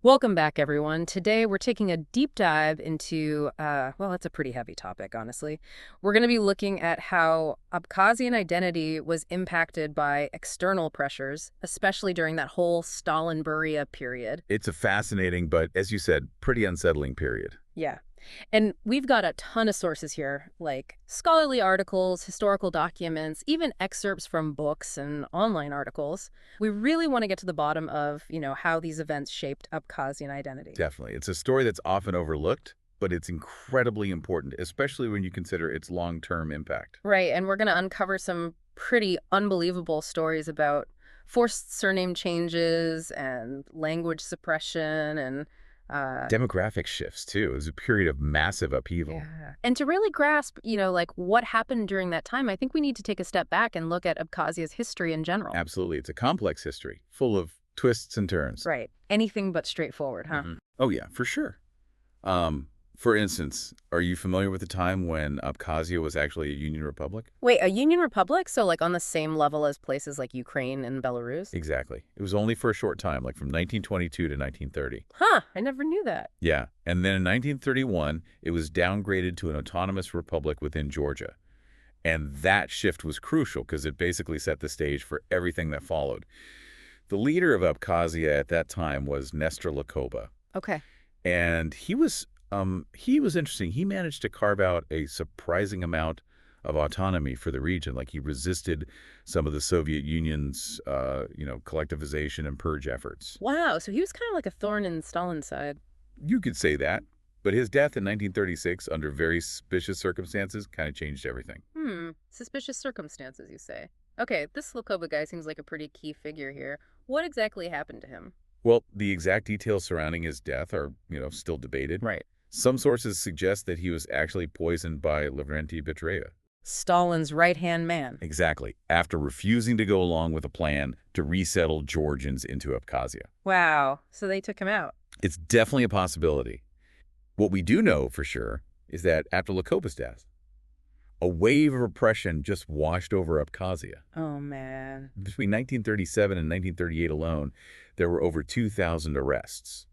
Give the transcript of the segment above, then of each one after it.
Welcome back, everyone. Today we're taking a deep dive into, well, it's a pretty heavy topic, honestly. We're going to be looking at how Abkhazian identity was impacted by external pressures, especially during that whole Stalin-Beria period. It's a fascinating, but as you said, pretty unsettling period. Yeah. And we've got a ton of sources here, like scholarly articles, historical documents, even excerpts from books and online articles. We really want to get to the bottom of, how these events shaped Abkhazian identity. Definitely. It's a story that's often overlooked, but it's incredibly important, especially when you consider its long-term impact. Right, and we're going to uncover some pretty unbelievable stories about forced surname changes and language suppression and Demographic shifts, too. It was a period of massive upheaval. yeah. And to really grasp, like what happened during that time, I think we need to take a step back and look at Abkhazia's history in general. Absolutely. It's a complex history, full of twists and turns. Right. Anything but straightforward, huh? Oh, yeah, for sure. For instance, are you familiar with the time when Abkhazia was actually a union republic? Wait, a union republic? So like on the same level as places like Ukraine and Belarus? Exactly. It was only for a short time, like from 1922 to 1930. Huh, I never knew that. Yeah, and then in 1931, it was downgraded to an autonomous republic within Georgia. And that shift was crucial because it basically set the stage for everything that followed. The leader of Abkhazia at that time was Nestor Lakoba, Okay. and he was interesting. He managed to carve out a surprising amount of autonomy for the region. Like he resisted some of the Soviet Union's, collectivization and purge efforts. Wow, so he was kind of like a thorn in Stalin's side. You could say that, but his death in 1936 under very suspicious circumstances kind of changed everything. Suspicious circumstances, you say. Okay, this Lakoba guy seems like a pretty key figure here. What exactly happened to him? Well, the exact details surrounding his death are, still debated. Right. Some sources suggest that he was actually poisoned by Lavrenti Betraya. Stalin's right-hand man. Exactly, after refusing to go along with a plan to resettle Georgians into Abkhazia. Wow, so they took him out. It's definitely a possibility. What we do know for sure is that after Lakoba's death, a wave of repression just washed over Abkhazia. Oh, man. Between 1937 and 1938 alone, there were over 2,000 arrests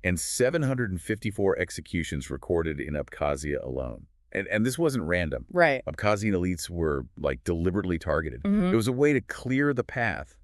and 754 executions recorded in Abkhazia alone. And this wasn't random. Right. Abkhazian elites were, deliberately targeted. Mhm. It was a way to clear the path,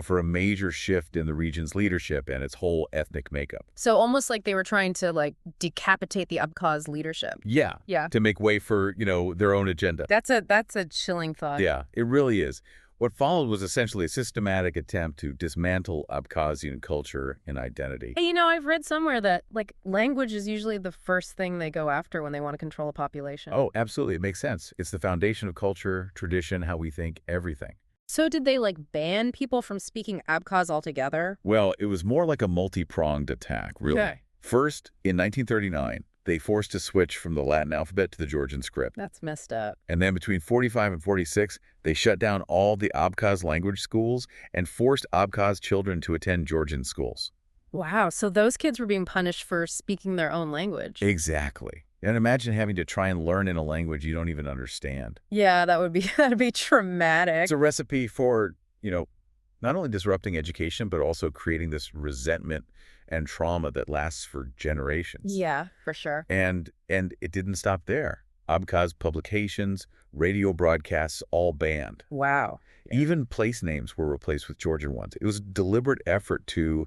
for a major shift in the region's leadership and its whole ethnic makeup. So almost like they were trying to, decapitate the Abkhaz leadership. Yeah. Yeah. To make way for, their own agenda. That's a chilling thought. Yeah, it really is. What followed was essentially a systematic attempt to dismantle Abkhazian culture and identity. Hey, I've read somewhere that, language is usually the first thing they go after when they want to control a population. Oh, absolutely. It makes sense. It's the foundation of culture, tradition, how we think, everything. So did they, ban people from speaking Abkhaz altogether? Well, it was more like a multi-pronged attack, really. Okay. First, in 1939, they forced a switch from the Latin alphabet to the Georgian script. That's messed up. And then between 45 and 46, they shut down all the Abkhaz language schools and forced Abkhaz children to attend Georgian schools. Wow, so those kids were being punished for speaking their own language. Exactly. And imagine having to try and learn in a language you don't even understand. Yeah, that'd be traumatic. It's a recipe for, not only disrupting education, but also creating this resentment and trauma that lasts for generations. Yeah, for sure. And it didn't stop there. Abkhaz publications, radio broadcasts, all banned. Wow. Even place names were replaced with Georgian ones. It was a deliberate effort to,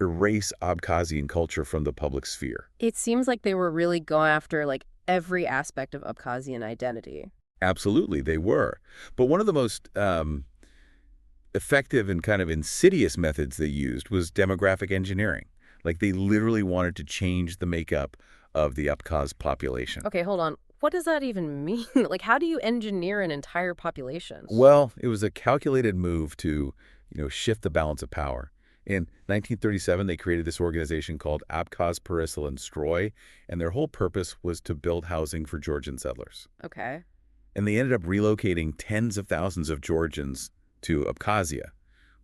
erase Abkhazian culture from the public sphere. It seems like they were really going after, every aspect of Abkhazian identity. Absolutely, they were. But one of the most effective and kind of insidious methods they used was demographic engineering. They literally wanted to change the makeup of the Abkhaz population. Okay, hold on. What does that even mean? How do you engineer an entire population? Well, it was a calculated move to, shift the balance of power. In 1937, they created this organization called Abkhaz Peresilan Stroy, and their whole purpose was to build housing for Georgian settlers. Okay. And they ended up relocating tens of thousands of Georgians to Abkhazia,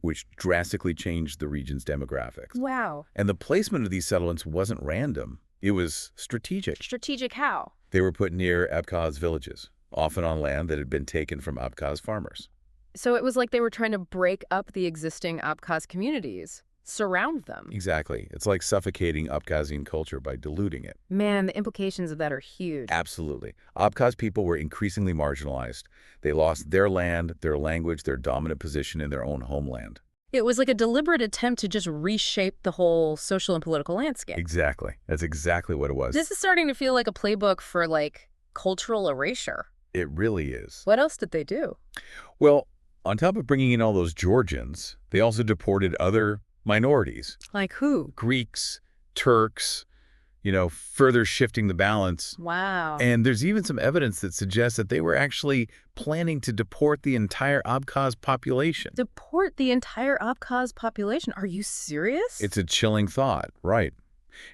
which drastically changed the region's demographics. Wow. And the placement of these settlements wasn't random. It was strategic. Strategic how? They were put near Abkhaz villages, often on land that had been taken from Abkhaz farmers. So it was like they were trying to break up the existing Abkhaz communities. surround them. Exactly. It's like suffocating Abkhazian culture by diluting it. Man, the implications of that are huge. Absolutely. Abkhaz people were increasingly marginalized. They lost their land, their language, their dominant position in their own homeland. It was like a deliberate attempt to just reshape the whole social and political landscape. Exactly. That's exactly what it was. This is starting to feel like a playbook for, like, cultural erasure. It really is. What else did they do? Well, on top of bringing in all those Georgians, they also deported other minorities. Like who? Greeks, Turks, further shifting the balance. Wow. And there's even some evidence that suggests that they were actually planning to deport the entire Abkhaz population. Deport the entire Abkhaz population? Are you serious? It's a chilling thought, right?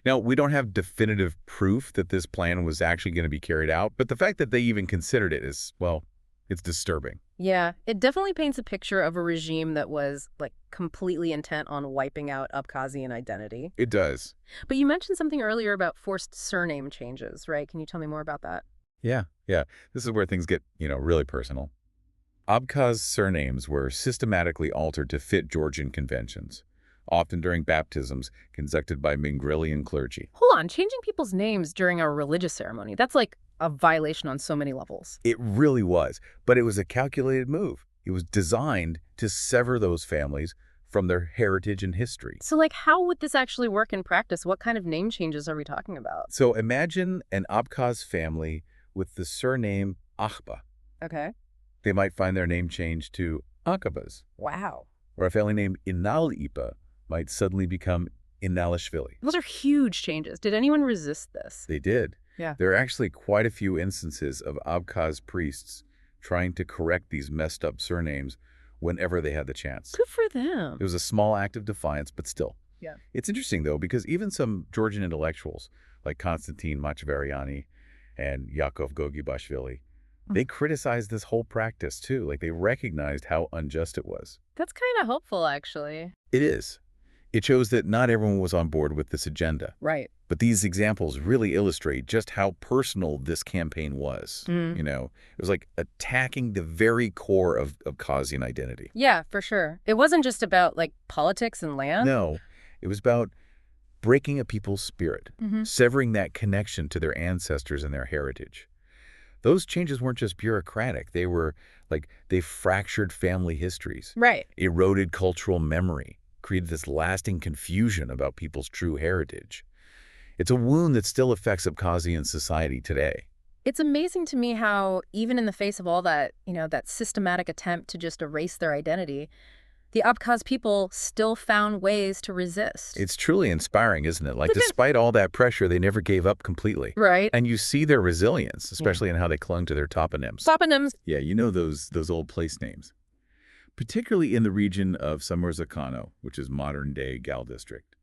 Now, we don't have definitive proof that this plan was actually going to be carried out, but the fact that they even considered it is, well, it's disturbing. Yeah, it definitely paints a picture of a regime that was, like, completely intent on wiping out Abkhazian identity. It does. But you mentioned something earlier about forced surname changes, right? Can you tell me more about that? Yeah. This is where things get, really personal. Abkhaz surnames were systematically altered to fit Georgian conventions, often during baptisms conducted by Mingrelian clergy. Hold on, changing people's names during a religious ceremony, that's like a violation on so many levels. It really was, but it was a calculated move. It was designed to sever those families from their heritage and history. So, like, how would this actually work in practice? What kind of name changes are we talking about? So imagine an Abkhaz family with the surname Akhba. Okay. They might find their name changed to Akhabas. Wow. Or a family named Inal-Ipa might suddenly become Inalishvili. Those are huge changes. Did anyone resist this? They did. Yeah. There are actually quite a few instances of Abkhaz priests trying to correct these messed up surnames whenever they had the chance. Good for them. It was a small act of defiance, but still. Yeah. It's interesting, though, because even some Georgian intellectuals like Konstantin Machavariani and Yakov Gogibashvili, they criticized this whole practice, too. Like, they recognized how unjust it was. That's kind of hopeful, actually. It is. It shows that not everyone was on board with this agenda. Right. But these examples really illustrate just how personal this campaign was. It was like attacking the very core of Abkhazian identity. Yeah, for sure. It wasn't just about, like, politics and land. No, it was about breaking a people's spirit, severing that connection to their ancestors and their heritage. Those changes weren't just bureaucratic. They were like, they fractured family histories. Right. Eroded cultural memory, created this lasting confusion about people's true heritage. It's a wound that still affects Abkhazian society today. It's amazing to me how, even in the face of all that, that systematic attempt to just erase their identity, the Abkhaz people still found ways to resist. It's truly inspiring, isn't it? Like, despite all that pressure, they never gave up completely. Right. And you see their resilience, especially in how they clung to their toponyms. Toponyms. Yeah, those old place names. Particularly in the region of Samurzakhano, which is modern-day Gal district.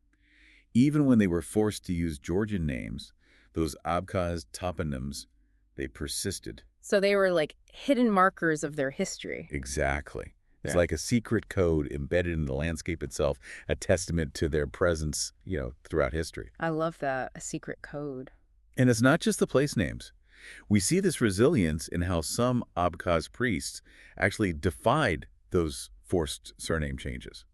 Even when they were forced to use Georgian names, those Abkhaz toponyms, they persisted. So they were like hidden markers of their history. Exactly. It's like a secret code embedded in the landscape itself, a testament to their presence, throughout history. I love that, a secret code. And it's not just the place names. We see this resilience in how some Abkhaz priests actually defied those forced surname changes.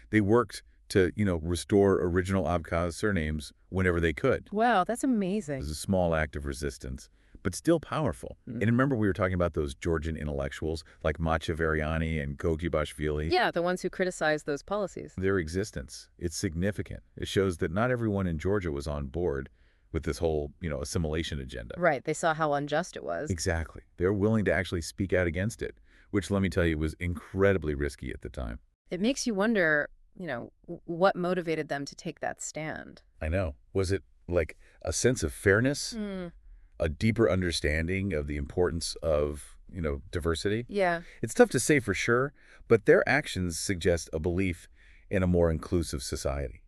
They worked to, restore original Abkhaz surnames whenever they could. Wow, that's It amazing. was a small act of resistance, but still powerful. And remember, we were talking about those Georgian intellectuals like Machavariani and Gogibashvili. Yeah, the ones who criticized those policies. Their existence, it's significant. It shows that not everyone in Georgia was on board with this whole, assimilation agenda. Right, they saw how unjust it was. Exactly. They're willing to actually speak out against it, which, let me tell you, was incredibly risky at the time. It makes you wonder, what motivated them to take that stand. I know. Was it like a sense of fairness? A deeper understanding of the importance of, diversity? Yeah. It's tough to say for sure, but their actions suggest a belief in a more inclusive society.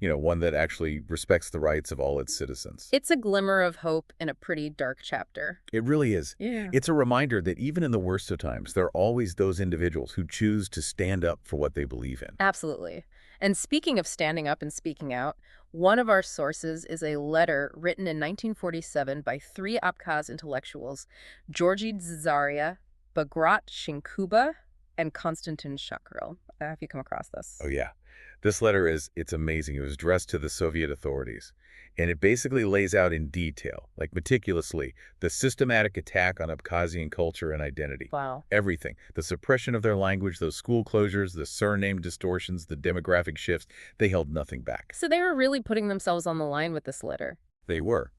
One that actually respects the rights of all its citizens. It's a glimmer of hope in a pretty dark chapter. It really is. Yeah. It's a reminder that even in the worst of times, there are always those individuals who choose to stand up for what they believe in. Absolutely. And speaking of standing up and speaking out, one of our sources is a letter written in 1947 by three Abkhaz intellectuals, Georgy Zazaria, Bagrat Shinkuba, and Konstantin Shakril. Have you come across this? Oh, yeah. This letter it's amazing. It was addressed to the Soviet authorities. And it basically lays out in detail, like meticulously, the systematic attack on Abkhazian culture and identity. Wow. Everything. The suppression of their language, those school closures, the surname distortions, the demographic shifts, they held nothing back. So they were really putting themselves on the line with this letter. They were.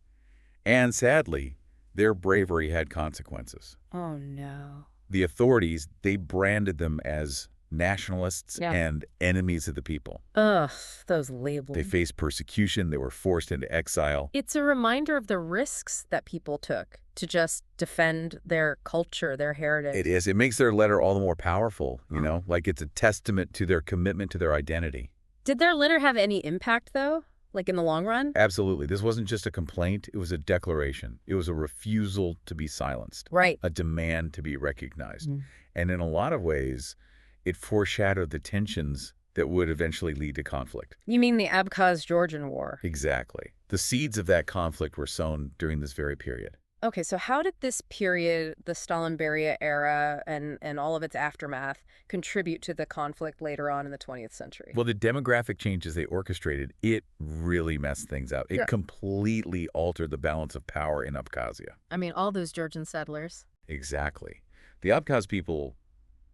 And sadly, their bravery had consequences. Oh, no. The authorities, they branded them as nationalists Yeah. and enemies of the people. Ugh, those labels. They faced persecution. They were forced into exile. It's a reminder of the risks that people took to just defend their culture, their heritage. It is. It makes their letter all the more powerful, you know, like it's a testament to their commitment to their identity. Did their letter have any impact, though? Like in the long run? Absolutely. This wasn't just a complaint. It was a declaration. It was a refusal to be silenced, Right. a demand to be recognized. Mm. And in a lot of ways, it foreshadowed the tensions that would eventually lead to conflict. You mean the Abkhaz-Georgian War? Exactly. The seeds of that conflict were sown during this very period. Okay, so how did this period, the Stalin-Beria era and all of its aftermath, contribute to the conflict later on in the 20th century? Well, the demographic changes they orchestrated, it really messed things up. It completely altered the balance of power in Abkhazia. I mean, all those Georgian settlers. Exactly. The Abkhaz people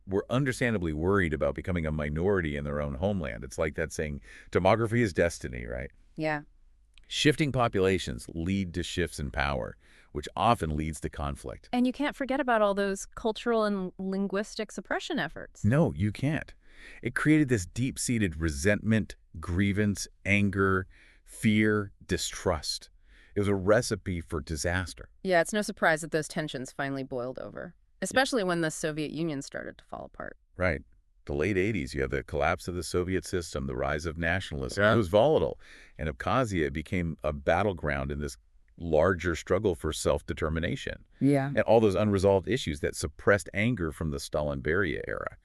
were understandably worried about becoming a minority in their own homeland. It's like that saying, demography is destiny, right? Yeah. Shifting populations lead to shifts in power, which often leads to conflict. And you can't forget about all those cultural and linguistic suppression efforts. No, you can't. It created this deep-seated resentment, grievance, anger, fear, distrust. It was a recipe for disaster. Yeah, it's no surprise that those tensions finally boiled over, especially when the Soviet Union started to fall apart. Right. The late 80s, you have the collapse of the Soviet system, the rise of nationalism. Yeah. It was volatile. And Abkhazia became a battleground in this larger struggle for self-determination. Yeah. And all those unresolved issues that suppressed anger from the Stalin-Beria era.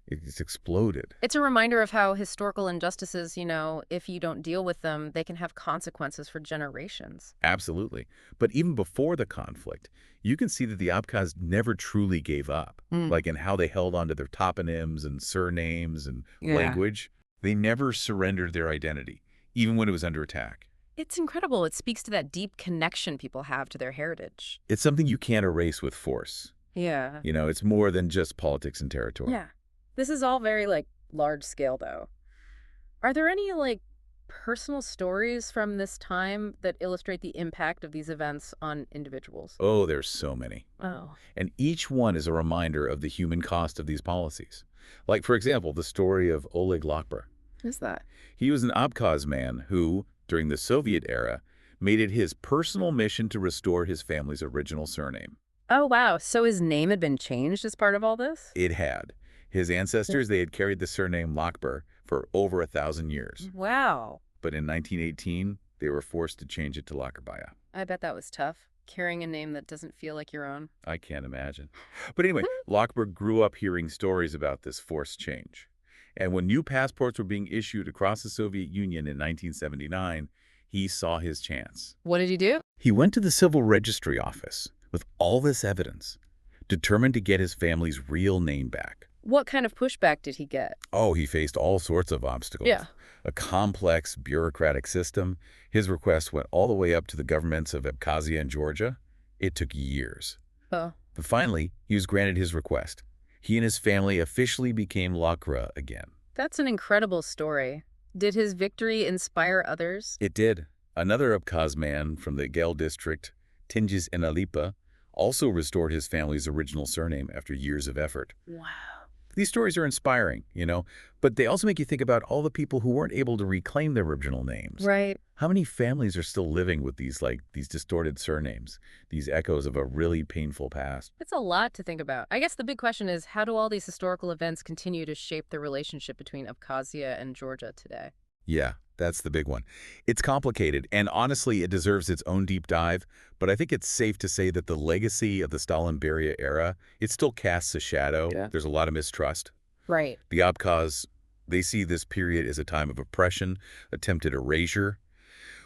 It's exploded. It's a reminder of how historical injustices, if you don't deal with them, they can have consequences for generations. Absolutely. But even before the conflict, you can see that the Abkhaz never truly gave up, like in how they held on to their toponyms and surnames and language. They never surrendered their identity, even when it was under attack. It's incredible. It speaks to that deep connection people have to their heritage. It's something you can't erase with force. Yeah. You know, it's more than just politics and territory. Yeah. This is all very, large scale, though. Are there any, personal stories from this time that illustrate the impact of these events on individuals? Oh, there's so many. Oh. And each one is a reminder of the human cost of these policies. Like, for example, the story of Oleg Lokber. Who's that? He was an Abkhaz man who, during the Soviet era, made it his personal mission to restore his family's original surname. Oh, wow. So his name had been changed as part of all this? It had. His ancestors, they had carried the surname Lokber for over 1,000 years. Wow. But in 1918, they were forced to change it to Lakerbaya. I bet that was tough, carrying a name that doesn't feel like your own. I can't imagine. But anyway, Lokber grew up hearing stories about this forced change. And when new passports were being issued across the Soviet Union in 1979, he saw his chance. What did he do? He went to the civil registry office with all this evidence, determined to get his family's real name back. What kind of pushback did he get? Oh, he faced all sorts of obstacles. Yeah. A complex bureaucratic system. His request went all the way up to the governments of Abkhazia and Georgia. It took years. Oh. But finally, he was granted his request. He and his family officially became Lakra again. That's an incredible story. Did his victory inspire others? It did. Another Abkhaz man from the Gel district, Tingiz Enalipa, also restored his family's original surname after years of effort. Wow. These stories are inspiring, but they also make you think about all the people who weren't able to reclaim their original names. Right. How many families are still living with these distorted surnames, these echoes of a really painful past? It's a lot to think about. I guess the big question is, how do all these historical events continue to shape the relationship between Abkhazia and Georgia today? Yeah, that's the big one. It's complicated, and honestly, it deserves its own deep dive, but I think it's safe to say that the legacy of the Stalin-Beria era, it still casts a shadow. Yeah. There's a lot of mistrust. Right. The Abkhaz, they see this period as a time of oppression, attempted erasure,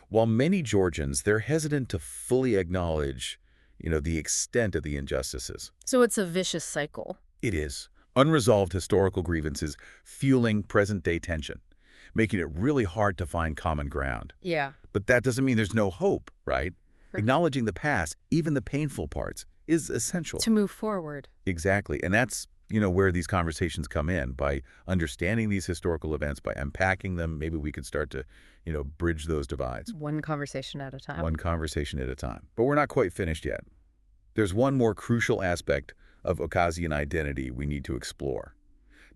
while many Georgians, they're hesitant to fully acknowledge, the extent of the injustices. So it's a vicious cycle. It is. Unresolved historical grievances fueling present-day tension. making it really hard to find common ground. Yeah. But that doesn't mean there's no hope, right? For- Acknowledging the past, even the painful parts, is essential. To move forward. Exactly. And that's, where these conversations come in. By understanding these historical events, by unpacking them, maybe we could start to, bridge those divides. One conversation at a time. One conversation at a time. But we're not quite finished yet. There's one more crucial aspect of Abkhazian identity we need to explore.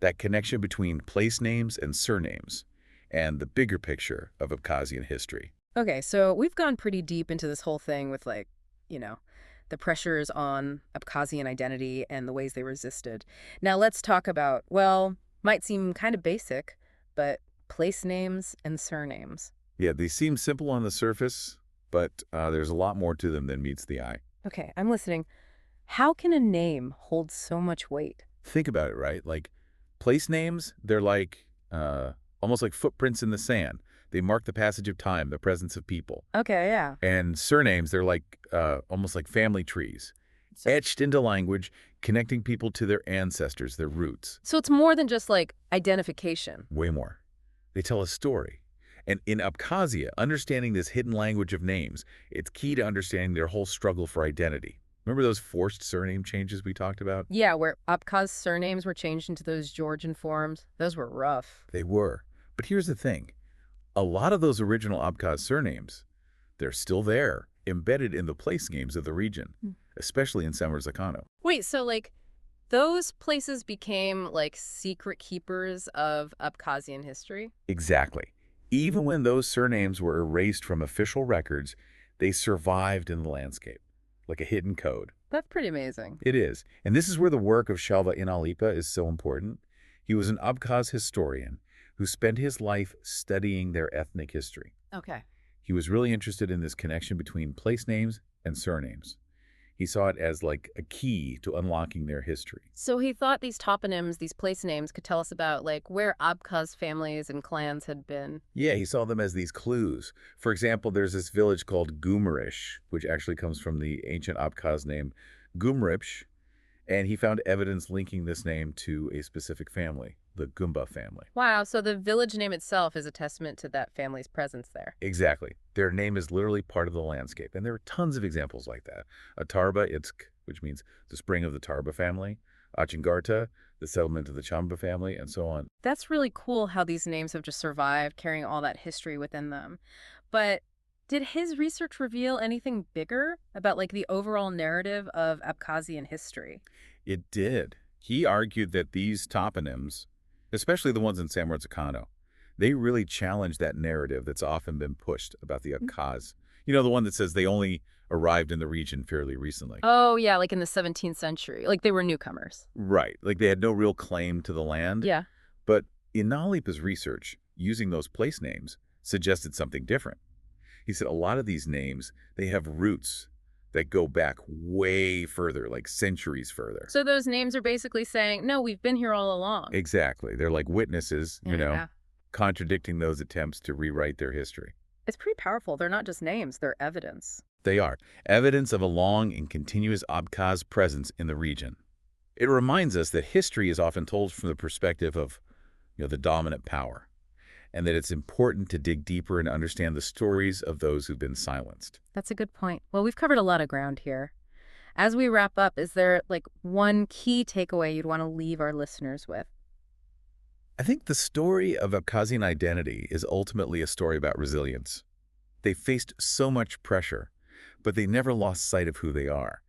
That connection between place names and surnames, and the bigger picture of Abkhazian history. Okay, so we've gone pretty deep into this whole thing with, like, the pressures on Abkhazian identity and the ways they resisted. Now let's talk about, well, might seem kind of basic, but place names and surnames. Yeah, they seem simple on the surface, but there's a lot more to them than meets the eye. Okay, I'm listening. How can a name hold so much weight? Think about it, right? Like, place names, they're like almost like footprints in the sand. They mark the passage of time, the presence of people. Okay, yeah. And surnames, they're like almost like family trees, etched into language, connecting people to their ancestors, their roots. So it's more than just, like, identification. Way more. They tell a story. And in Abkhazia, understanding this hidden language of names, it's key to understanding their whole struggle for identity. Remember those forced surname changes we talked about? Yeah, where Abkhaz surnames were changed into those Georgian forms. Those were rough. They were. But here's the thing. A lot of those original Abkhaz surnames, they're still there, embedded in the place names of the region, especially in Samar-Zakano. Wait, so, like, those places became, like, secret keepers of Abkhazian history? Exactly. Even when those surnames were erased from official records, they survived in the landscape, like a hidden code. That's pretty amazing. It is. And this is where the work of Shalva Inalipa is so important. He was an Abkhaz historian who spent his life studying their ethnic history. Okay. He was really interested in this connection between place names and surnames. He saw it as like a key to unlocking their history. So he thought these toponyms, these place names, could tell us about, like, where Abkhaz families and clans had been. Yeah, he saw them as these clues. For example, there's this village called Gumarish, which actually comes from the ancient Abkhaz name Gumripsh, and he found evidence linking this name to a specific family, the Gumba family. Wow, so the village name itself is a testament to that family's presence there. Exactly. Their name is literally part of the landscape, and there are tons of examples like that. Atarba Itsk, which means the spring of the Tarba family, Achingarta, the settlement of the Chamba family, and so on. That's really cool how these names have just survived, carrying all that history within them. But did his research reveal anything bigger about, like, the overall narrative of Abkhazian history? It did. He argued that these toponyms, especially the ones in Samar-Zakano, they really challenge that narrative that's often been pushed about the Abkhaz. You know, the one that says they only arrived in the region fairly recently. Oh, yeah, like in the 17th century. Like they were newcomers. Right. Like they had no real claim to the land. Yeah. But Inalipa's research, using those place names, suggested something different. He said a lot of these names, they have roots that go back way further, like centuries further. So those names are basically saying, no, we've been here all along. Exactly. They're like witnesses, Yeah. contradicting those attempts to rewrite their history. It's pretty powerful. They're not just names, they're evidence. They are evidence of a long and continuous Abkhaz presence in the region. It reminds us that history is often told from the perspective of the dominant power, and that it's important to dig deeper and understand the stories of those who've been silenced. That's a good point. Well, we've covered a lot of ground here. As we wrap up, is there, like, one key takeaway you'd want to leave our listeners with? I think the story of Abkhazian identity is ultimately a story about resilience. They faced so much pressure, but they never lost sight of who they are.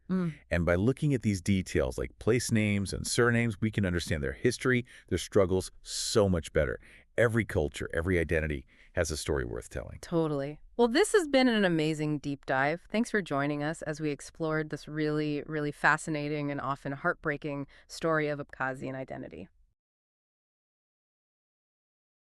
And by looking at these details like place names and surnames, we can understand their history, their struggles so much better. Every culture, every identity has a story worth telling. Totally. Well, this has been an amazing deep dive. Thanks for joining us as we explored this really, really fascinating and often heartbreaking story of Abkhazian identity.